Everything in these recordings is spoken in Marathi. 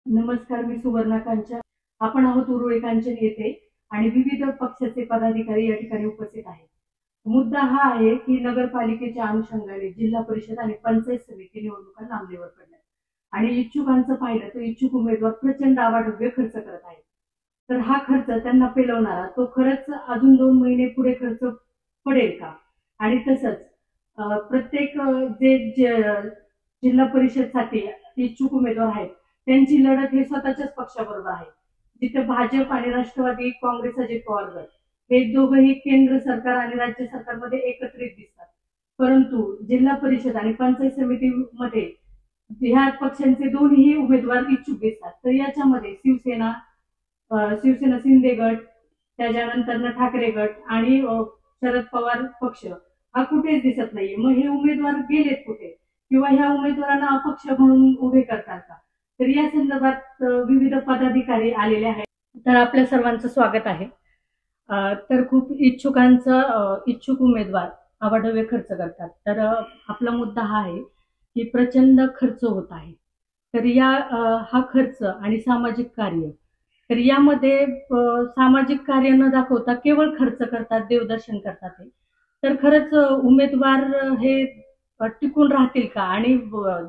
नमस्कार, मी सुवर्णा कांचन. आपण आहोत उरुळी कांचन येथे आणि विविध पक्षाचे पदाधिकारी या ठिकाणी उपस्थित आहेत. मुद्दा हा आहे की नगरपालिकेच्या अनुषंगाने जिल्हा परिषद आणि पंचायत समिती निवडणुका लांबणीवर पडल्या आणि इच्छुकांचं पाहिलं तर इच्छुक उमेदवार प्रचंड आवाढव्य खर्च करत आहेत. तर हा खर्च त्यांना पेलवणारा तो खरंच अजून 2 महिने पुढे खर्च पडेल का? आणि तसंच प्रत्येक जिल्हा परिषदसाठी इच्छुक उमेदवार आहेत त्यांची लढत हे स्वतःच्याच पक्षाबरोबर आहे. जिथे भाजप आणि राष्ट्रवादी काँग्रेस अजित पवार गट हे दोघंही केंद्र सरकार आणि राज्य सरकारमध्ये एकत्रित दिसतात. परंतु जिल्हा परिषद आणि पंचायत समितीमध्ये ह्या पक्षांचे दोन्ही उमेदवार इच्छुक दिसतात. तर याच्यामध्ये शिवसेना शिंदे गट, त्याच्यानंतर ठाकरे गट आणि शरद पवार पक्ष हा कुठेच दिसत नाहीये. मग हे उमेदवार गेलेत कुठे किंवा ह्या उमेदवारांना अपक्ष म्हणून उभे करतात का? तर या संदर्भात विविध पदाधिकारी आलेले आहेत. तर आपल्या सर्वांचं स्वागत आहे. तर खूप इच्छुक उमेदवार आवाढव्य खर्च करतात. तर आपला मुद्दा हा आहे की प्रचंड खर्च होत आहे. तर हा खर्च आणि सामाजिक कार्य, तर यामध्ये सामाजिक कार्य न दाखवता केवळ खर्च करतात, देवदर्शन करतात. तर खरंच उमेदवार हे टिकून राहतील का आणि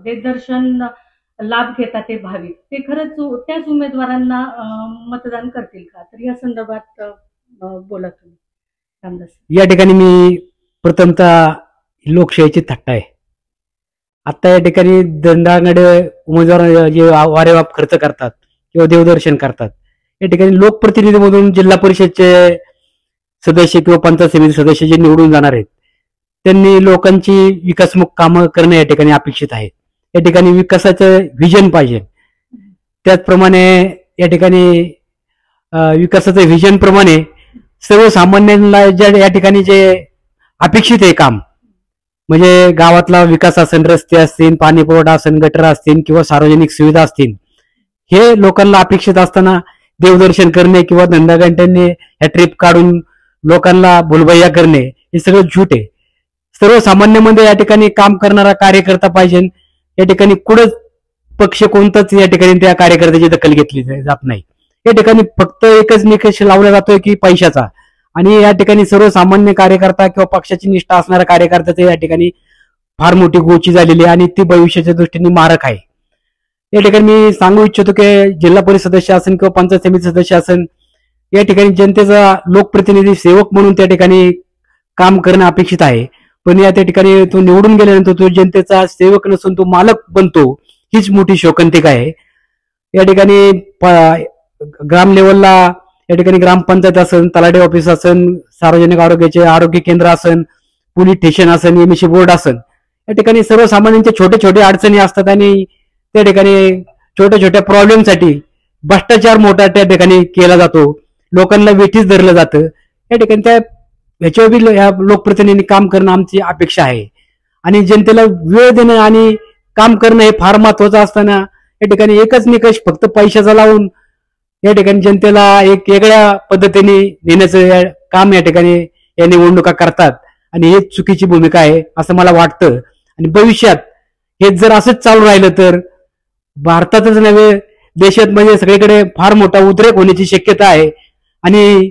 देवदर्शन लाभ घेतात ते भाविक, ते खरंच त्याच उमेदवारांना मतदान करतील का? तर या संदर्भात बोला तुम्ही रामदास. या ठिकाणी मी प्रथमतः लोकशाहीची थट्टा आहे. आता या ठिकाणी दंडांगडे उमेदवार जे वारेवाप खर्च करतात किंवा देवदर्शन करतात, या ठिकाणी लोकप्रतिनिधी म्हणून जिल्हा परिषदचे सदस्य किंवा पंचायत समिती सदस्य जे निवडून जाणार आहेत त्यांनी लोकांची विकासमुख कामं करणं या ठिकाणी अपेक्षित आहे. या ठिकाणी विकासाचं व्हिजन पाहिजे. त्याचप्रमाणे या ठिकाणी विकासाचं व्हिजन प्रमाणे सर्वसामान्यांना या ठिकाणी जे अपेक्षित आहे काम, म्हणजे गावातला विकास असेल, रस्ते असतील, पाणी पुरवठा असेल, गटर असतील किंवा सार्वजनिक सुविधा असतील, हे लोकांना अपेक्षित असताना देवदर्शन करणे किंवा धंदागंट्यांनी ह्या ट्रिप काढून लोकांना भुलभैया करणे हे सगळं झूट आहे. सर्वसामान्यांमध्ये या ठिकाणी काम करणारा कार्यकर्ता पाहिजे. या ठिकाणी कुठंच पक्ष कोणताच या ठिकाणी त्या कार्यकर्त्याची दखल घेतली जात नाही. या ठिकाणी फक्त एकच निकष लावला जातोय की पैशाचा, आणि या ठिकाणी सर्वसामान्य कार्यकर्ता किंवा पक्षाची निष्ठा असणाऱ्या कार्यकर्त्याचे या ठिकाणी फार मोठी गोची झालेली आहे आणि ती भविष्याच्या दृष्टीने मारक आहे. या ठिकाणी मी सांगू इच्छितो की जिल्हा परिषद सदस्य असेल किंवा पंचायत समिती सदस्य असेल, या ठिकाणी जनतेचा लोकप्रतिनिधी सेवक म्हणून त्या ठिकाणी काम करणं अपेक्षित आहे. पण या त्या ठिकाणी तो निवडून गेल्यानंतर तो जनतेचा सेवक नसून तो मालक बनतो, हीच मोठी शोकांतिका आहे. या ठिकाणी ग्राम लेवलला या ठिकाणी ग्रामपंचायत असेल, तलाठी ऑफिस असेल, सार्वजनिक आरोग्याचे आरोग्य केंद्र असेल, पोलीस स्टेशन असेल, एमएससी बोर्ड असेल, या ठिकाणी सर्वसामान्यांच्या छोटे छोटे अडचणी असतात आणि त्या ठिकाणी छोट्या छोट्या प्रॉब्लेमसाठी भ्रष्टाचार मोठा त्या ठिकाणी केला जातो, लोकांना वेठीस धरलं जातं. या ठिकाणी त्या ह्याच्यावर या लोकप्रतिनिधींनी काम करणं आमची अपेक्षा आहे. आणि जनतेला वेळ देणं आणि काम करणं हे फार महत्वाचं असताना या ठिकाणी एकच निकष फक्त पैशाचा लावून या ठिकाणी जनतेला एक वेगळ्या पद्धतीने नेण्याचं काम या ठिकाणी या निवडणुका करतात आणि हे चुकीची भूमिका आहे असं मला वाटतं. आणि भविष्यात हे जर असंच चालू राहिलं तर भारतातच नव्हे देशात म्हणजे सगळीकडे फार मोठा उद्रेक होण्याची शक्यता आहे आणि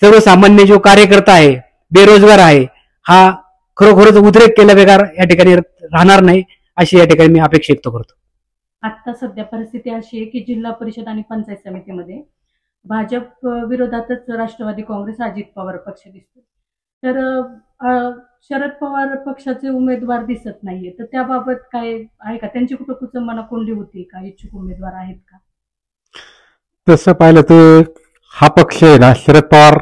सर्वसामान्य जो कार्यकर्ता आहे, बेरोजगार आहे, हा खरोखरच उद्रेक केल्या बेकार या ठिकाणी राहणार नाही अशी या ठिकाणी मी अपेक्षा व्यक्त करतो. आता सध्या परिस्थिती अशी आहे की जिल्हा परिषद आणि पंचायत समितीमध्ये भाजप विरोधातच राष्ट्रवादी काँग्रेस अजित पवार पक्ष दिसतो. तर शरद पवार पक्षाचे उमेदवार दिसत नाहीये. तर त्याबाबत काय आहे का? त्यांची कुठं कुचंबना कोंडी होती का? इच्छुक उमेदवार आहेत का? तसं पाहिलं तर हा पक्ष आहे ना, शरद पवार,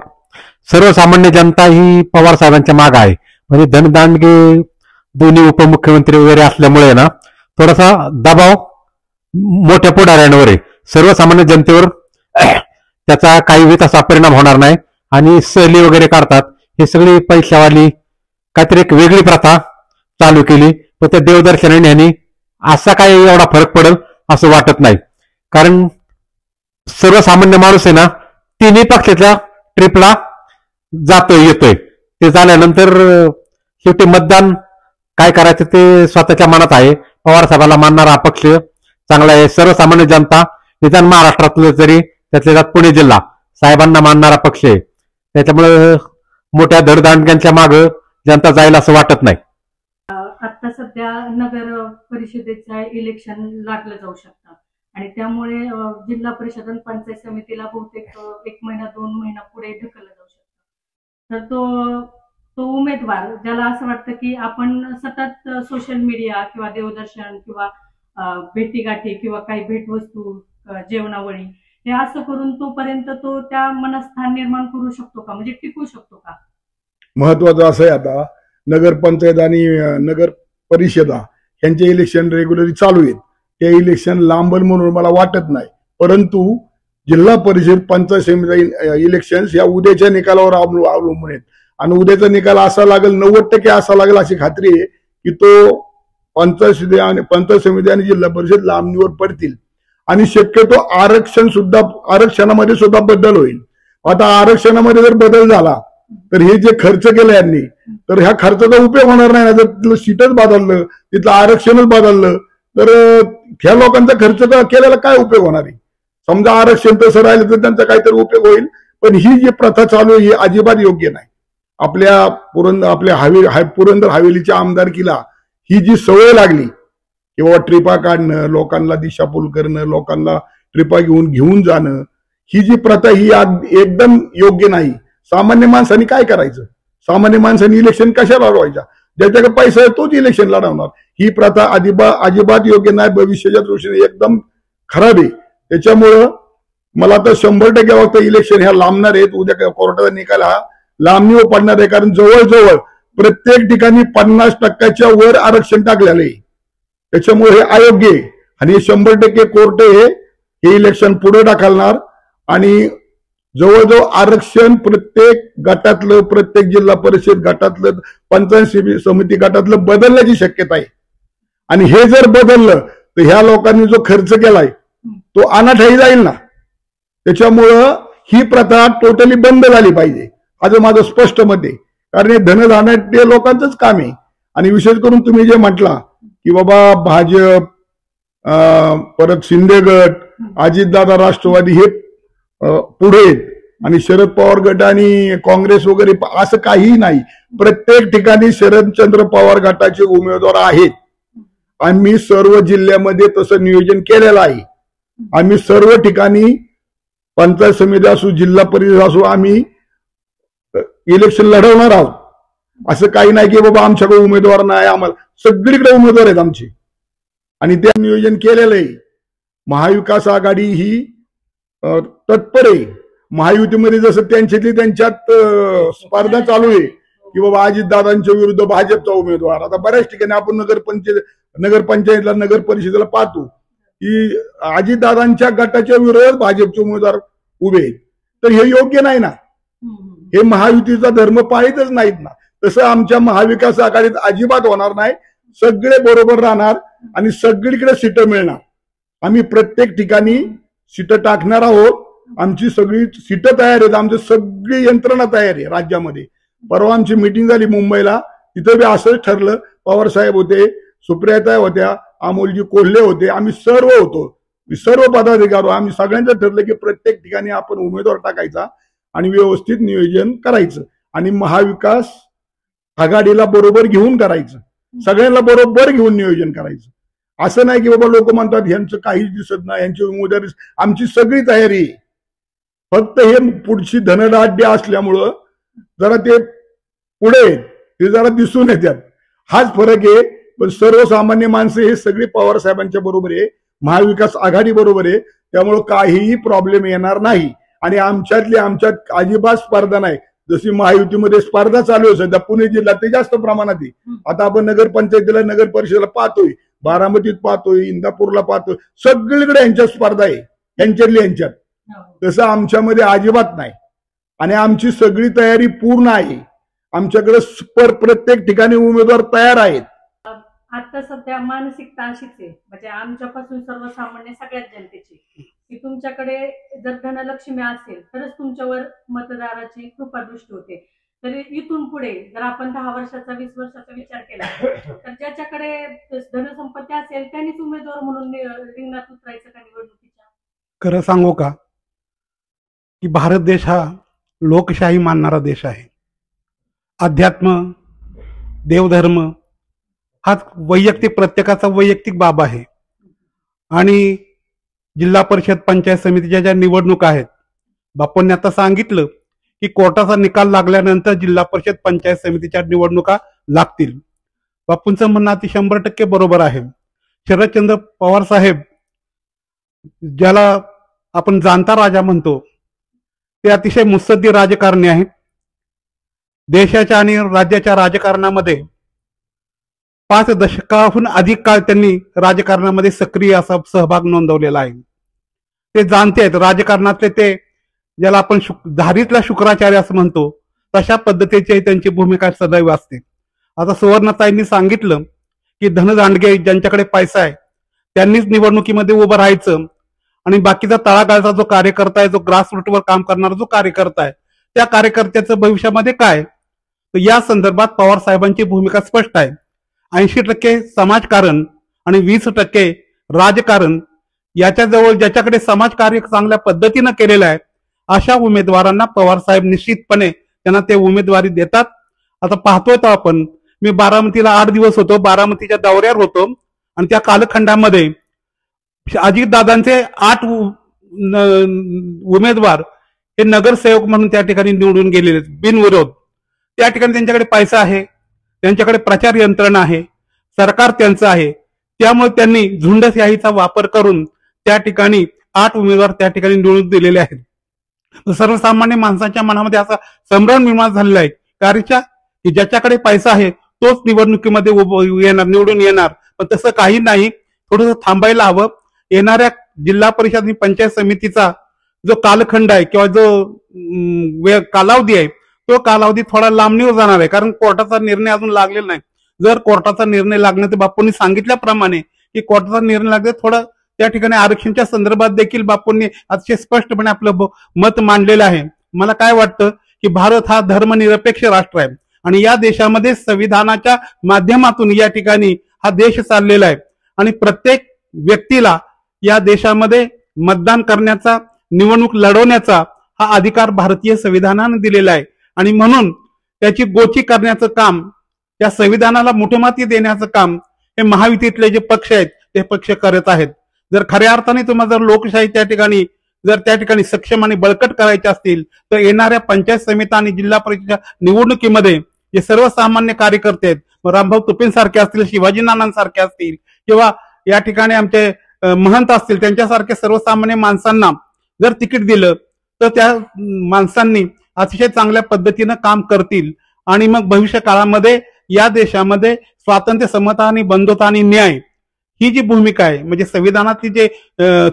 सर्वसामान्य जनता ही पवार साहेबांच्या माग आहे. म्हणजे धनदांडगे दोन्ही उपमुख्यमंत्री वगैरे असल्यामुळे ना थोडासा दबाव मोठ्या पुढाऱ्यांवर आहे. सर्वसामान्य जनतेवर त्याचा काही वेळ असा परिणाम होणार नाही. आणि सहली वगैरे काढतात, हे सगळी पैशावाली काहीतरी एक वेगळी प्रथा चालू केली, पण त्या देवदर्शनाने ह्यांनी असा काही एवढा फरक पडेल असं वाटत नाही. कारण सर्वसामान्य माणूस आहे ना तिन्ही पक्षाच्या ट्रिपला जातोय येतोय. ते झाल्यानंतर शेवटी मतदान काय करायचं ते स्वतःच्या मनात आहे. पवार साहेबांना मानणारा पक्ष चांगला आहे. सर्वसामान्य जनता निदान महाराष्ट्रातलं जरी त्यातल्या त्यात पुणे जिल्हा साहेबांना मानणारा पक्ष आहे. त्याच्यामुळे मोठ्या धडधाकट्यांच्या मागे जनता जाईल असं वाटत नाही. आता सध्या नगर परिषदेचं इलेक्शन लागलं जाऊ शकतं आणि त्यामुळे जिल्हा परिषद आणि पंचायत समितीला बहुतेक 1 महिना 2 महिना पुढे ढकललं जाऊ शकतं. तर तो उमेदवार ज्याला असं वाटतं की आपण सतत सोशल मीडिया किंवा देवदर्शन किंवा भेटीगाठी किंवा काही भेटवस्तू जेवणावळी हे असं करून तोपर्यंत तो त्या मनस्थान निर्माण करू शकतो का, म्हणजे टिकू शकतो का? महत्वाचं असं आहे, आता नगरपंचायत आणि नगर परिषदा यांचे इलेक्शन रेग्युलरली चालू आहेत. ते इलेक्शन लांबल म्हणून मला वाटत नाही, परंतु जिल्हा परिषद पंचायत समिती इलेक्शन्स या उद्याच्या निकालावर अवलंबून आहेत आणि उद्याचा निकाल असा लागेल 90% असा लागेल अशी खात्री आहे की तो पंचायत समिती आणि जिल्हा परिषद लांबणीवर पडतील आणि शक्यतो आरक्षणामध्ये सुद्धा बदल होईल. आता आरक्षणामध्ये जर बदल झाला तर हे जे खर्च केलं यांनी, तर ह्या खर्चाचा उपयोग होणार नाही. जर तिथलं सीटच बदललं, तिथलं आरक्षणच बदललं तर ह्या लोकांचा खर्च केलेला काय उपयोग होणार आहे? समजा आरक्षण तसं राहिलं तर त्यांचा काहीतरी उपयोग होईल, पण ही जी प्रथा चालू आहे ही अजिबात योग्य नाही. आपल्या पुरंदर हवेलीच्या आमदारकीला ही जी सवय लागली किंवा ट्रिपा काढणं, लोकांना दिशाभूल करणं, लोकांना ट्रिपा घेऊन जाणं, ही जी प्रथा ही एकदम योग्य नाही. सामान्य माणसांनी काय करायचं? सामान्य माणसांनी इलेक्शन कशाला लढवायच्या? ज्याच्याकडे पैसा आहे तोच इलेक्शन लढवणार. ही प्रथा अजिबात योग्य नाही, भविष्याच्या दृष्टीने एकदम खराब आहे. त्याच्यामुळं मला तर 100% वाटतं इलेक्शन ह्या लांबणार आहेत. उद्या कोर्टाचा निकाल हा लांबणीवर पडणार आहे, कारण जवळजवळ प्रत्येक ठिकाणी 50% वर आरक्षण टाकलेलं आहे. त्याच्यामुळे हे अयोग्य आहे आणि 100% कोर्ट हे इलेक्शन पुढे ढकलणार आणि जवळजवळ आरक्षण प्रत्येक गटातलं, प्रत्येक जिल्हा परिषद गटातलं, पंचायत समिती गटातलं बदलण्याची शक्यता आहे. आणि हे जर बदललं तर ह्या लोकांनी जो खर्च केलाय तो अनाठाई जाईल ना. त्याच्यामुळं ही प्रथा टोटली बंद झाली पाहिजे, असं माझं स्पष्ट मत आहे. कारण हे धनधान्य लोकांचंच काम आहे. आणि विशेष करून तुम्ही जे म्हटला की बाबा भाजप, परत शिंदे गट, अजितदादा राष्ट्रवादी हे पुढे आहेत आणि शरद पवार गट आणि काँग्रेस वगैरे असं काहीही नाही. प्रत्येक ठिकाणी शरदचंद्र पवार गटाचे उमेदवार आहेत. आम्ही सर्व जिल्ह्यामध्ये तसं नियोजन केलेलं आहे. आम्ही सर्व ठिकाणी पंचायत समिती असू, जिल्हा परिषद असू, आम्ही इलेक्शन लढवणार आहोत. असं काही नाही की बाबा आमच्याकडे उमेदवार नाही, आम्हाला सगळीकडे उमेदवार आहेत आमचे आणि ते नियोजन केलेलं आहे. महाविकास आघाडी ही तत्पर आहे. महायुतीमध्ये जसं त्यांच्यात स्पर्धा चालू आहे की बाबा अजितदादांच्या विरुद्ध भाजपचा उमेदवार. आता बऱ्याच ठिकाणी आपण नगरपंचायतला, नगर परिषदेला पाहतो की अजितदादांच्या गटाच्या विरोधात भाजपचे उमेदवार उभे आहेत. तर हे योग्य नाही ना. हे महायुतीचा धर्म पाळीतच नाहीत ना. तसं आमच्या महाविकास आघाडीत अजिबात होणार नाही. सगळे बरोबर राहणार आणि सगळीकडे सीटं मिळणार. आम्ही प्रत्येक ठिकाणी सीटं टाकणार आहोत. आमची सगळी सीटं तयार आहेत, आमची सगळी यंत्रणा तयार आहे राज्यामध्ये. परवा आमची मीटिंग झाली मुंबईला, तिथं बी असंच ठरलं. पवार साहेब होते, सुप्रियाताई होत्या, अमोलजी कोल्हे होते, आम्ही सर्व होतो, सर्व पदाधिकारी. आम्ही सगळ्यांचं ठरलं की प्रत्येक ठिकाणी आपण उमेदवार टाकायचा आणि व्यवस्थित नियोजन करायचं आणि महाविकास आघाडीला बरोबर घेऊन करायचं. सगळ्यांना बरोबर घेऊन नियोजन करायचं. असं नाही की बाबा लोक म्हणतात यांचं काहीच दिसत नाही, यांची उमेदवारी. आमची सगळी तयारी आहे. फक्त हे पुढची धनदाढ्य असल्यामुळं जरा ते पुढे ते जरा दिसून येतात, हाच फरक आहे. पण सर्वसामान्य माणसं हे सगळी पवार साहेबांच्या बरोबर आहे, महाविकास आघाडी बरोबर आहे. त्यामुळं काहीही प्रॉब्लेम येणार नाही आणि आमच्यात अजिबात स्पर्धा नाही. जशी महायुतीमध्ये स्पर्धा चालू आहे सध्या पुणे जिल्ह्यात ते जास्त प्रमाणात आहे. आता आपण नगरपंचायतीला, नगर परिषदेला पाहतोय, बारामतीत पाहतोय, इंदापूरला पाहतोय, सगळीकडे यांच्यात स्पर्धा आहे, यांच्यात. तसं आमच्यामध्ये अजिबात नाही आणि आमची सगळी तयारी पूर्ण आहे. आमच्याकडे प्रत्येक ठिकाणी उमेदवार तयार आहेत. आता सध्या मानसिकता अशीच आहे, म्हणजे आमच्यापासून सर्वसामान्य सगळ्याच जनतेची, की तुमच्याकडे जर धनलक्ष्मी असेल तरच तुमच्यावर मतदाराची कृपादृष्टी होते. तर इथून पुढे जर आपण 10 वर्षाचा 20 वर्षाचा विचार केला तर ज्याच्याकडे धनसंपत्ती असेल त्यांनीच उमेदवार म्हणून रिंगणात उतरायचं का निवडणुकीच्या? खरं सांगू का की भारत देश हा लोकशाही मानणारा देश आहे. अध्यात्म, देवधर्म हा वैयक्तिक प्रत्येकाचा वैयक्तिक बाब आहे. आणि जिल्हा परिषद पंचायत समितीच्या ज्या निवडणुका आहेत, बापूंनी आता सांगितलं की कोर्टाचा निकाल लागल्यानंतर जिल्हा परिषद पंचायत समितीच्या निवडणुका लागतील. बापूंचं म्हणणं अति 100% बरोबर आहे. शरदचंद्र पवार साहेब, ज्याला आपण जाणता राजा म्हणतो, ते अतिशय मुत्सद्दी राजकारणी आहेत. देशाच्या आणि राज्याच्या राजकारणामध्ये 5 दशकाहून अधिक काळ त्यांनी राजकारणामध्ये सक्रिय असा सहभाग नोंदवलेला आहे. ते जाणते आहेत राजकारणातले, ते ज्याला आपण धारीतला शुक्राचार्य असं म्हणतो, तशा पद्धतीची त्यांची भूमिका सदैव असते. आता सुवर्णताईंनी सांगितलं की धनदांडगे ज्यांच्याकडे पैसा आहे त्यांनीच निवडणुकीमध्ये उभं राहायचं आणि बाकीचा तळागाळचा जो कार्यकर्ता आहे, जो ग्रासरूटवर काम करणारा जो कार्यकर्ता आहे, त्या कार्यकर्त्याचं भविष्यामध्ये काय, तर या संदर्भात पवार साहेबांची भूमिका स्पष्ट आहे. 80% समाजकारण आणि 20% राजकारण याच्याजवळ ज्याच्याकडे समाजकार्य चांगल्या पद्धतीनं केलेलं आहे अशा उमेदवारांना पवार साहेब निश्चितपणे त्यांना ते उमेदवारी देतात. आता पाहतोय तो आपण, मी बारामतीला 8 दिवस होतो, बारामतीच्या दौऱ्यावर होतो आणि त्या कालखंडामध्ये अजितदादांचे 8 उमेदवार हे नगरसेवक म्हणून त्या ठिकाणी निवडून गेलेले बिनविरोध. त्या ठिकाणी त्यांच्याकडे पैसा आहे, त्यांच्याकडे प्रचार यंत्रणा आहे, सरकार त्यांचं आहे. त्यामुळे त्यांनी झुंडशाहीचा वापर करून त्या ठिकाणी 8 उमेदवार त्या ठिकाणी निवडून दिलेले आहेत. सर्वसामान्य माणसाच्या मनामध्ये असा संभ्रम निर्माण झालेला आहे कारच्या की ज्याच्याकडे पैसा आहे तोच निवडणुकीमध्ये येणार, निवडून येणार. पण तसं काही नाही. थोडंसं थांबायला हवं. येणाऱ्या जिल्हा परिषद आणि पंचायत समितीचा जो कालखंड आहे किंवा जो कालावधी आहे तो कालावधी थोडा लांबणीवर जाणार आहे, कारण कोर्टाचा निर्णय अजून लागलेला नाही. जर कोर्टाचा निर्णय लागणे, तर बापूंनी सांगितल्याप्रमाणे की कोर्टाचा निर्णय लागले, थोडं त्या ठिकाणी आरक्षणाच्या संदर्भात देखील बापूंनी अतिशय स्पष्टपणे आपलं मत मांडलेलं आहे. मला काय वाटतं की भारत हा धर्मनिरपेक्ष राष्ट्र आहे आणि या देशामध्ये संविधानाच्या माध्यमातून या ठिकाणी हा देश चाललेला आहे आणि प्रत्येक व्यक्तीला या देशामध्ये मतदान करण्याचा, निवडणूक लढवण्याचा हा अधिकार भारतीय संविधानाने दिलेला आहे. आणि म्हणून त्याची गोची करण्याचं काम, त्या संविधानाला मुठीमाती देण्याचं काम हे महायुतीतले जे पक्ष आहेत ते पक्ष करत आहेत. जर खऱ्या अर्थाने तुम्हाला जर लोकशाही त्या ठिकाणी सक्षम आणि बळकट करायचे असतील तर येणाऱ्या पंचायत समिती आणि जिल्हा परिषदेच्या निवडणुकीमध्ये जे सर्वसामान्य कार्यकर्ते आहेत, रामभाऊ तुपेंसारखे असतील, शिवाजी नानांसारखे असतील किंवा या ठिकाणी आमचे महंत असतील, त्यांच्यासारख्या सर्वसामान्य माणसांना जर तिकीट दिलं तर त्या माणसांनी अतिशय चांगल्या पद्धतीनं काम करतील आणि मग भविष्य काळामध्ये या देशामध्ये स्वातंत्र्य, समता आणि बंधुता आणि न्याय ही जी भूमिका आहे, म्हणजे संविधानातली जे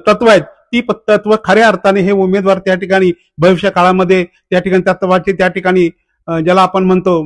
तत्व आहेत ती तत्व खऱ्या अर्थाने हे उमेदवार त्या ठिकाणी भविष्य काळामध्ये त्या ठिकाणी तत्वाची त्या ठिकाणी ज्याला आपण म्हणतो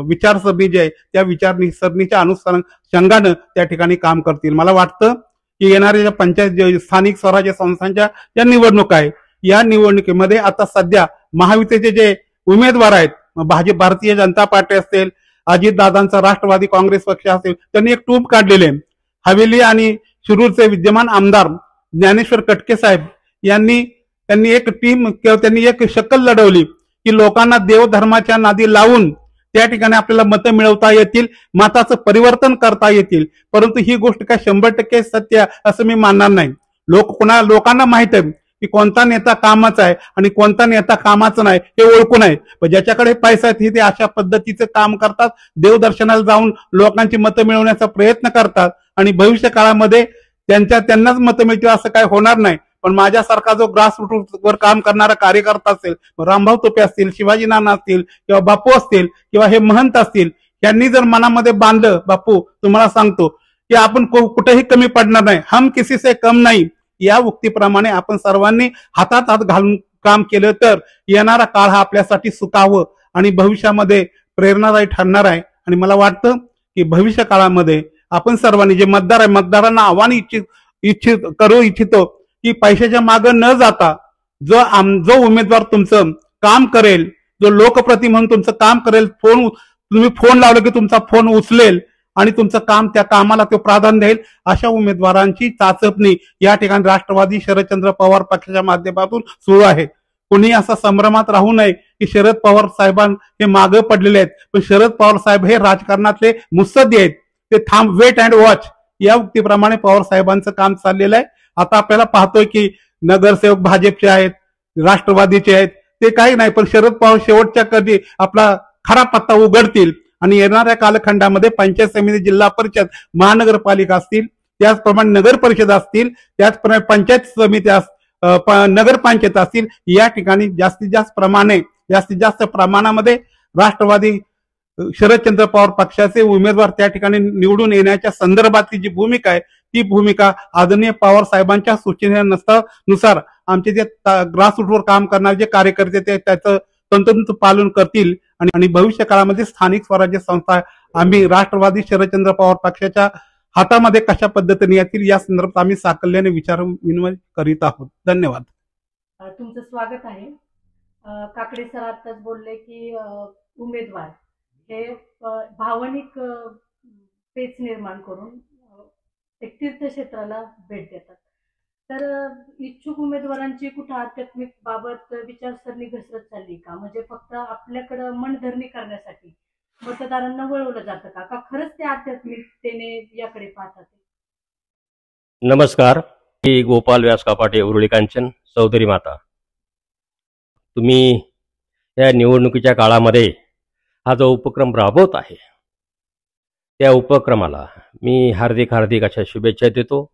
विचारसरणी जे आहे त्या विचारसरणीच्या अनुषंगानं त्या ठिकाणी काम करतील. मला वाटतं की येणाऱ्या ज्या पंचायत स्थानिक स्वराज्य संस्थांच्या ज्या निवडणुका आहे या निवडणुकीमध्ये आता सध्या महायुतीचे जे उमेदवार आहेत, भारतीय जनता पार्टी असेल, अजितदादांचा राष्ट्रवादी काँग्रेस पक्ष असेल, त्यांनी एक टूब काढलेले आहे. हवेली आणि शिरूरचे विद्यमान आमदार ज्ञानेश्वर कटके साहेब त्यांनी एक टीम किंवा त्यांनी एक शक्कल लढवली की लोकांना देवधर्माच्या नादी लावून त्या ठिकाणी आपल्याला मतं मिळवता येतील, मताचं परिवर्तन करता येतील. परंतु ही गोष्ट काय 100% सत्य असं मी मानणार नाही. लोकांना माहित आहे की कोणता नेता कामाचा आहे आणि कोणता नेता कामाचा नाही हे ओळखून आहे. पण ज्याच्याकडे पैसा आहे ते अशा पद्धतीचं काम करतात, देवदर्शनाला जाऊन लोकांची मतं मिळवण्याचा प्रयत्न करतात आणि भविष्य काळामध्ये त्यांनाच मतं मिळतील असं काय होणार नाही. पण माझ्यासारखा जो ग्रासरूटवर काम करणारा कार्यकर्ता असेल, रामभाऊ तुपे असतील, शिवाजी नाना असतील किंवा बापू असतील किंवा हे महंत असतील, यांनी जर मनामध्ये बांधलं, बापू तुम्हाला सांगतो की आपण कुठेही कमी पडणार नाही, हम किसी से कम नाही, या उक्तीप्रमाणे आपण सर्वांनी हातात हात घालून काम केलं तर येणारा काळ हा आपल्यासाठी सुखावं आणि भविष्यामध्ये प्रेरणादायी ठरणार आहे. आणि मला वाटतं की भविष्य काळामध्ये आपण सर्वांनी जे मतदार आहे, मतदारांना आव्हान करू इच्छितो की पैशाच्या मागे न जाता जो उमेदवार तुमचं काम करेल, जो लोकप्रती म्हणून तुमचं काम करेल, तुम्ही फोन लावलं की तुमचा फोन उचलेल आणि तुमचं काम त्या कामाला तो प्राधान्य देईल, अशा उमेदवारांची चाचपणी या ठिकाणी राष्ट्रवादी शरदचंद्र पवार पक्षाच्या माध्यमातून सुरू आहे. कोणी असा संभ्रमात राहू नये की शरद पवार साहेबां हे मागे पडलेले आहेत, पण शरद पवार साहेब हे राजकारणातले मुत्सद्दी आहेत. ते वेट अँड वॉच या उक्तीप्रमाणे पवार साहेबांचं काम चाललेलं आहे. आता आपल्याला पाहतोय की नगरसेवक भाजपचे आहेत, राष्ट्रवादीचे आहेत, ते काही नाही, पण शरद पवार शेवटच्या कधी आपला खरा पत्ता उघडतील आणि येणाऱ्या कालखंडामध्ये पंचायत समिती, जिल्हा परिषद, महानगरपालिका असतील, त्याचप्रमाणे नगर परिषद असतील, त्याचप्रमाणे पंचायत समिती नगरपंचायत असतील, या ठिकाणी जास्तीत जास्त प्रमाणामध्ये राष्ट्रवादी शरदचंद्र पवार पक्षाचे उमेदवार त्या ठिकाणी निवडून येण्याच्या संदर्भातली जी भूमिका आहे, ती भूमिका आदरणीय पवार साहेबांच्या सूचनेनुसार आमचे जे ग्रासरूटवर काम करणारे जे कार्यकर्ते ते त्याचं तंतोतंत पालन करतील आणि भविष्य काळामध्ये स्थानिक स्वराज्य संस्था आम्ही राष्ट्रवादी शरदचंद्र पवार पक्षाच्या हातामध्ये कशा पद्धतीने येतील या संदर्भात आम्ही साकल्याने विचार विनिमय करीत आहोत. धन्यवाद. तुमचं स्वागत आहे. काकडे सर आताच बोलले की उमेदवार हे भावनिक पेच निर्माण करून एक तीर्थक्षेत्राला भेट देतात. तर इच्छुक उमेदवारांची कुठं आध्यात्मिक बाबत विचारसरणी घसरत चालली का? म्हणजे फक्त आपल्याकडं मनधरणी करण्यासाठी मतदारांना वळवलं जातं का? का खरंच ते आध्यात्मिकतेने याकडे पाहतात? नमस्कार, मी गोपाल व्यास कापाटे, उरुळी कांचन, चौधरी माता. तुम्ही या निवडणुकीच्या काळामध्ये हा जो उपक्रम राबवत आहे त्या उपक्रमाला मी हार्दिक अशा शुभेच्छा देतो.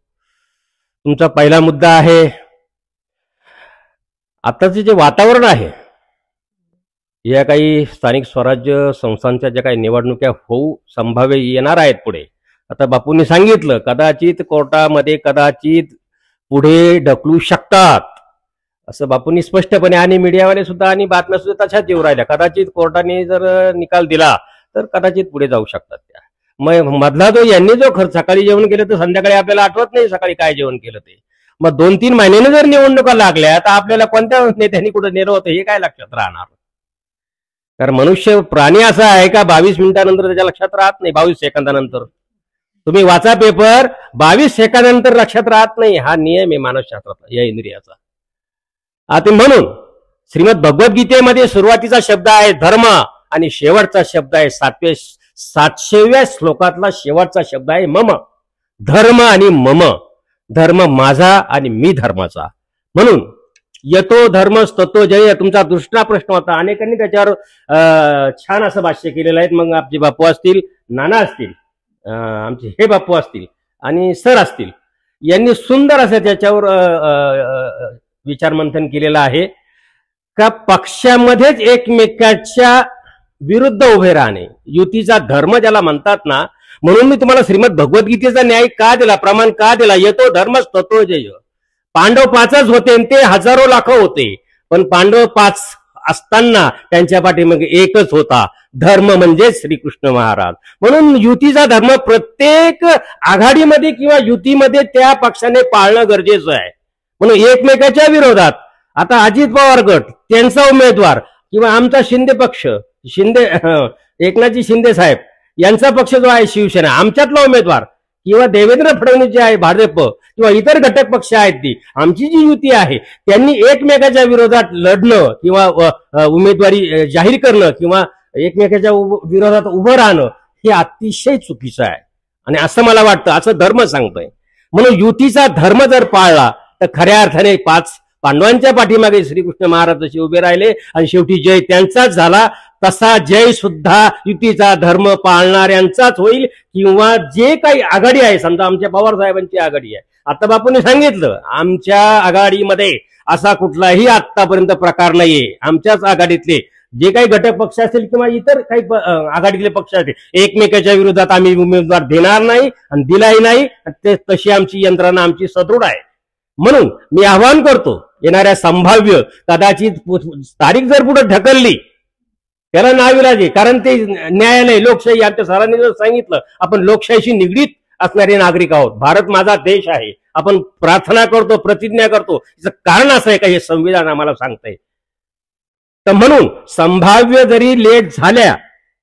तुमचा पहिला मुद्दा आहे, आताचे जे वातावरण आहे, या काही स्थानिक स्वराज्य संस्थांच्या ज्या काही निवडणुका होऊ संभाव्य येणार आहेत पुढे. आता बापूंनी सांगितलं कदाचित कोर्टामध्ये पुढे ढकलू शकतात, असं बापूंनी स्पष्टपणे, आणि मीडियावाले सुद्धा आणि बातम्या सुद्धा तशाच येऊ राहिल्या. कदाचित कोर्टाने जर निकाल दिला तर कदाचित पुढे जाऊ शकतात त्या. मग मधला यांनी जो खर्च सकाळी जेवण केलं तर संध्याकाळी आपल्याला आठवत नाही सकाळी काय जेवण केलं ते. मग 2-3 महिन्याने जर निवडणुका लागल्या तर आपल्याला कोणत्या नेत्यांनी कुठे नेलं होतं हे काय लक्षात राहणार? कारण मनुष्य प्राणी असा आहे का 22 मिनिटानंतर त्याच्या लक्षात राहत नाही, 22 सेकंदानंतर. तुम्ही वाचा पेपर, 22 सेकंदानंतर लक्षात राहत नाही. हा नियम आहे मानसशास्त्राचा, या इंद्रियाचा. आता म्हणून श्रीमद भगवद्गीतेमध्ये सुरुवातीचा शब्द आहे धर्म आणि शेवटचा शब्द आहे 700व्या श्लोकातला शेवटचा शब्द आहे मम. धर्म आणि मम, धर्म माझा आणि मी धर्माचा. म्हणून यतो धर्मस्ततो जय, तुमचा दुसरा प्रश्न होता. अनेकांनी त्याच्यावर छान असं भाष्य केलेलं आहे. मग आमचे बापू असतील, नाना असतील, आमचे हे बापू असतील आणि सर असतील, यांनी सुंदर असं त्याच्यावर विचारमंथन केलेलं आहे का पक्षामध्येच एकमेकाच्या विरुद्ध उभे राहणे, युतीचा धर्म ज्याला म्हणतात ना. म्हणून मी तुम्हाला श्रीमद भगवद्गीतेचा न्याय का दिला, प्रमाण का दिला, येतो धर्मच तत्व जय. पांडव 5च होते आणि ते हजारो लाख होते, पण पांडव 5 असताना त्यांच्या पाठीमागे एकच होता, धर्म म्हणजे श्रीकृष्ण महाराज. म्हणून युतीचा धर्म प्रत्येक आघाडीमध्ये किंवा युतीमध्ये त्या पक्षाने पाळणं गरजेचं आहे. म्हणून एकमेकाच्या विरोधात आता अजित पवार गट, त्यांचा उमेदवार किंवा आमचा शिंदे पक्ष, एकनाथजी शिंदे साहेब यांचा पक्ष जो आहे शिवसेना, आमच्यातला उमेदवार किंवा देवेंद्र फडणवीस जे आहे भाजप किंवा इतर घटक पक्ष आहेत, ती आमची जी युती आहे त्यांनी एकमेकाच्या विरोधात लढणं किंवा उमेदवारी जाहीर करणं किंवा एकमेकाच्या विरोधात उभं राहणं हे अतिशय चुकीचं आहे. आणि असं मला वाटतं, असं धर्म सांगतोय. म्हणून युतीचा धर्म जर पाळला तर खऱ्या अर्थाने 5 पांडवांच्या पाठीमागे श्रीकृष्ण महाराज जसे उभे राहिले आणि शेवटी जय त्यांचाच झाला, तसा जय सुद्धा युतीचा धर्म पाळणाऱ्यांचाच होईल. किंवा जे काही आघाडी आहे, समजा आमच्या पवार साहेबांची आघाडी आहे, आता बापूंनी सांगितलं आमच्या आघाडीमध्ये असा कुठलाही आतापर्यंत प्रकार नाहीये. आमच्याच आघाडीतले जे काही घटक पक्ष असतील किंवा इतर काही आघाडीतले पक्ष असतील, एकमेकाच्या विरोधात आम्ही उमेदवार देणार नाही आणि दिलाही नाही. तशी आमची यंत्रणा आमची सदृढ आहे. म्हणून मी आवाहन करतो, येणाऱ्या संभाव्य कदाचित तारीख जर पुढे ढकलली त्याला नाविलाज, कारण ते न्यायालय, लोकशाही, आमच्या सरांनी जर सांगितलं आपण लोकशाहीशी निगडीत असणारे नागरिक आहोत, भारत माझा देश आहे, आपण प्रार्थना करतो, प्रतिज्ञा करतो, याचं कारण असं आहे का हे संविधान आम्हाला सांगतंय. तर म्हणून संभाव्य जरी लेट झाल्या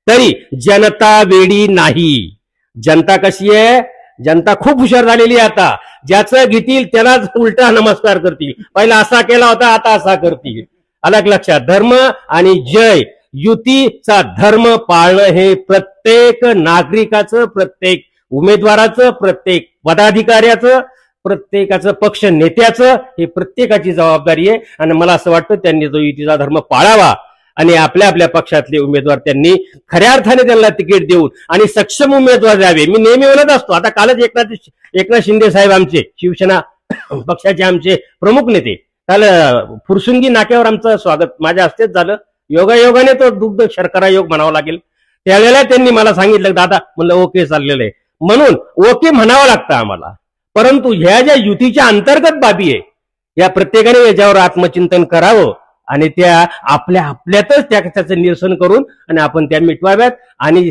तरी जनता वेडी नाही. जनता कशी आहे? जनता खूप हुशार झालेली आहे आता. ज्याचं घेतील त्यालाच उलटा नमस्कार करतील. पहिला असा केला होता, आता असा करतील. अलग लक्षात. धर्म आणि जय, युतीचा धर्म पाळणं हे प्रत्येक नागरिकाचं, प्रत्येक उमेदवाराचं, प्रत्येक पदाधिकाऱ्याचं, प्रत्येकाचं पक्ष नेत्याचं हे प्रत्येकाची जबाबदारी आहे. आणि मला असं वाटतं त्यांनी जो युतीचा धर्म पाळावा आणि आपल्या आपल्या पक्षातले उमेदवार त्यांनी खऱ्या अर्थाने त्यांना तिकीट देऊन आणि सक्षम उमेदवार द्यावे. मी नेहमी म्हणत असतो, आता कालच एकनाथ शिंदे साहेब आमचे शिवसेना पक्षाचे आमचे प्रमुख नेते, काल फुरसुंगी नाक्यावर आमचं स्वागत माझ्या हस्तेच झालं. योगायोगाने तो दुग्ध शर्करा योग म्हणावा लागेल. त्यावेळेला त्यांनी मला सांगितलं, दादा म्हणलं ओके चाललेलं आहे. म्हणून ओके म्हणावं लागतं आम्हाला. परंतु ह्या ज्या युतीच्या अंतर्गत बाबी आहे या प्रत्येकाने याच्यावर आत्मचिंतन करावं आणि त्या आपल्या आपल्यातच त्याचं निरसन करून आणि आपण त्या मिटवाव्यात आणि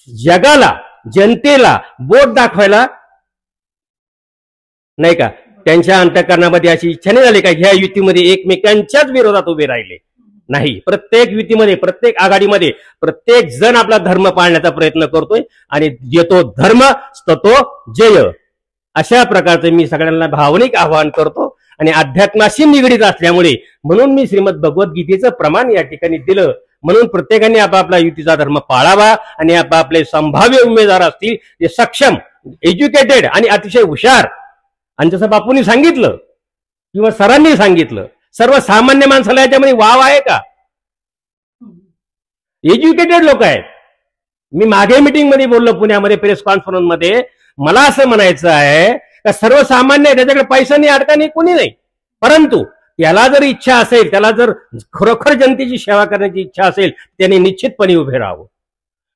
जगाला, जनतेला बोट दाखवायला नाही का त्यांच्या अंतःकरणामध्ये अशी इच्छा नाही झाली का ह्या युतीमध्ये एकमेकांच्याच विरोधात उभे राहिले. नाही, प्रत्येक युतीमध्ये, प्रत्येक आघाडीमध्ये प्रत्येक जण आपला धर्म पाळण्याचा प्रयत्न करतोय आणि येतो धर्म तो जय. अशा प्रकारचं मी सगळ्यांना भावनिक आवाहन करतो आणि अध्यात्माशी निगडीत असल्यामुळे म्हणून मी श्रीमद भगवद्गीतेचं प्रमाण या ठिकाणी दिलं. म्हणून प्रत्येकाने आपापला युतीचा धर्म पाळावा आणि आपापले संभाव्य उमेदवार असतील ते सक्षम, एज्युकेटेड आणि अतिशय हुशार. आणि जसं बापूंनी सांगितलं किंवा सरांनी सांगितलं, सर्वसामान्य माणसाला याच्यामध्ये वाव आहे का? एज्युकेटेड लोक आहेत. मी मागे मीटिंग मध्ये बोललो पुण्यामध्ये प्रेस कॉन्फरन्स मध्ये, मला असं म्हणायचं आहे का सर्वसामान्य त्याच्याकडे पैसा नाही, अडका नाही, कोणी नाही, परंतु त्याला जर इच्छा असेल, त्याला जर खरोखर जनतेची सेवा करण्याची इच्छा असेल, त्याने निश्चितपणे उभे राहावं.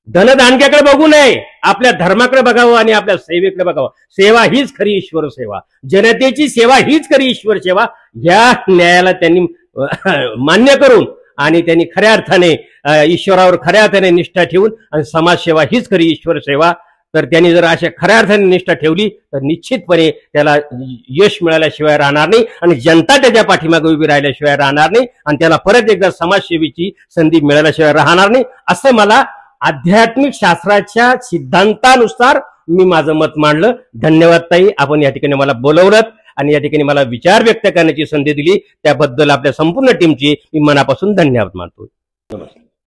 धनदानक्याकडे बघू नये, आपल्या धर्माकडे बघावं आणि आपल्या सेवेकडे बघावं. सेवा हीच खरी ईश्वर सेवा, जनतेची सेवा हीच खरी ईश्वर सेवा. या न्यायाला त्यांनी मान्य करून आणि त्यांनी खऱ्या अर्थाने ईश्वरावर खऱ्या अर्थाने निष्ठा ठेवून आणि समाजसेवा हीच खरी ईश्वर सेवा, तर त्यांनी जर अशा खऱ्या अर्थाने निष्ठा ठेवली तर निश्चितपणे त्याला यश मिळाल्याशिवाय राहणार नाही आणि जनता त्याच्या पाठीमागे उभी राहिल्याशिवाय राहणार नाही आणि त्याला परत एकदा समाजसेवेची संधी मिळाल्याशिवाय राहणार नाही. असं मला आध्यात्मिक शास्त्राच्या सिद्धांतानुसार मी माझं मत मांडलं. धन्यवाद ताई, आपण या ठिकाणी मला बोलवलं आणि या ठिकाणी मला विचार व्यक्त करण्याची संधी दिली त्याबद्दल आपल्या संपूर्ण टीमची मी मनापासून धन्यवाद मानतो. नमस्कार.